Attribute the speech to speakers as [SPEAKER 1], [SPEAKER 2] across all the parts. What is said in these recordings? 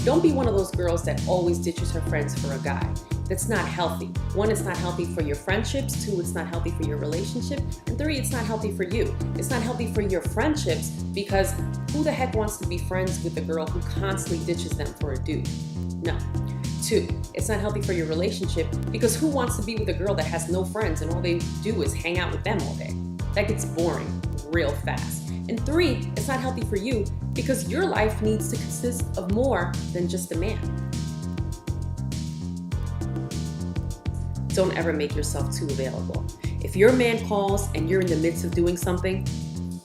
[SPEAKER 1] Don't be one of those girls that always ditches her friends for a guy. That's not healthy. One, it's not healthy for your friendships. Two, it's not healthy for your relationship. And three, it's not healthy for you. It's not healthy for your friendships because who the heck wants to be friends with a girl who constantly ditches them for a dude? No. Two, it's not healthy for your relationship because who wants to be with a girl that has no friends and all they do is hang out with them all day? That gets boring real fast. And three, it's not healthy for you because your life needs to consist of more than just a man. Don't ever make yourself too available. If your man calls and you're in the midst of doing something,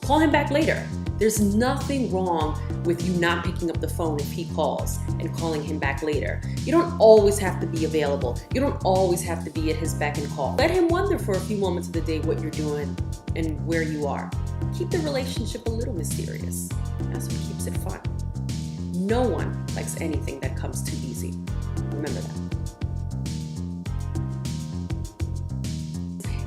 [SPEAKER 1] call him back later. There's nothing wrong with you not picking up the phone if he calls and calling him back later. You don't always have to be available. You don't always have to be at his beck and call. Let him wonder for a few moments of the day what you're doing and where you are. Keep the relationship a little mysterious. That's what keeps it fun. No one likes anything that comes too easy. Remember that.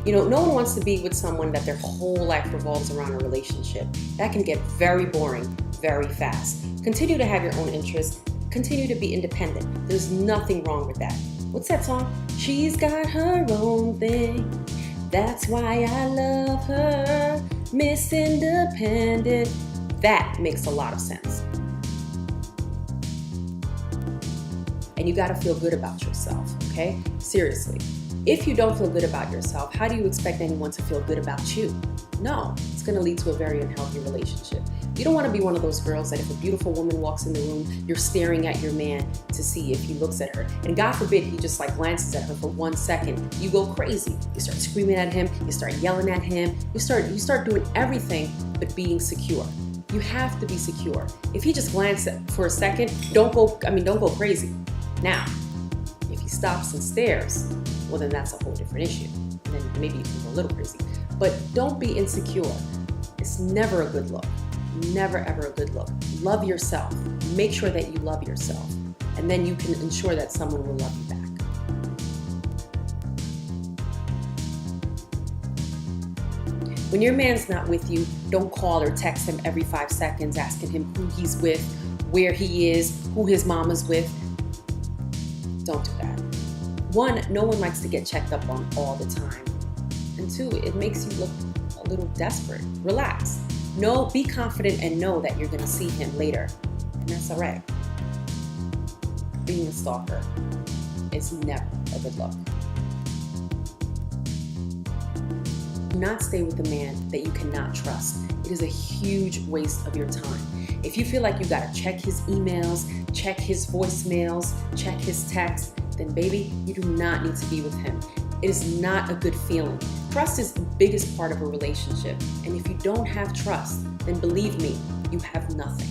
[SPEAKER 1] No one wants to be with someone that their whole life revolves around a relationship. That can get very boring very fast. Continue to have your own interests. Continue to be independent. There's nothing wrong with that. What's that song? She's got her own thing. That's why I love her. Miss Independent. That makes a lot of sense. And you gotta feel good about yourself, okay? Seriously. If you don't feel good about yourself, how do you expect anyone to feel good about you? No, it's gonna lead to a very unhealthy relationship. You don't wanna be one of those girls that if a beautiful woman walks in the room, you're staring at your man to see if he looks at her. And God forbid he just glances at her for 1 second. You go crazy. You start screaming at him, you start yelling at him, you start doing everything but being secure. You have to be secure. If he just glances for a second, don't go crazy. Now, if he stops and stares, well then that's a whole different issue. And then maybe you can go a little crazy. But don't be insecure. It's never a good look. Never ever a good look. Love yourself. Make sure that you love yourself. And then you can ensure that someone will love you back. When your man's not with you, don't call or text him every 5 seconds asking him who he's with, where he is, who his mama's with. Don't do that. One, no one likes to get checked up on all the time. And two, it makes you look a little desperate. Relax. No, be confident and know that you're gonna see him later. And that's all right. Being a stalker is never a good look. Do not stay with a man that you cannot trust. It is a huge waste of your time. If you feel like you gotta check his emails, check his voicemails, check his texts, then baby, you do not need to be with him. It is not a good feeling. Trust is the biggest part of a relationship. And if you don't have trust, then believe me, you have nothing.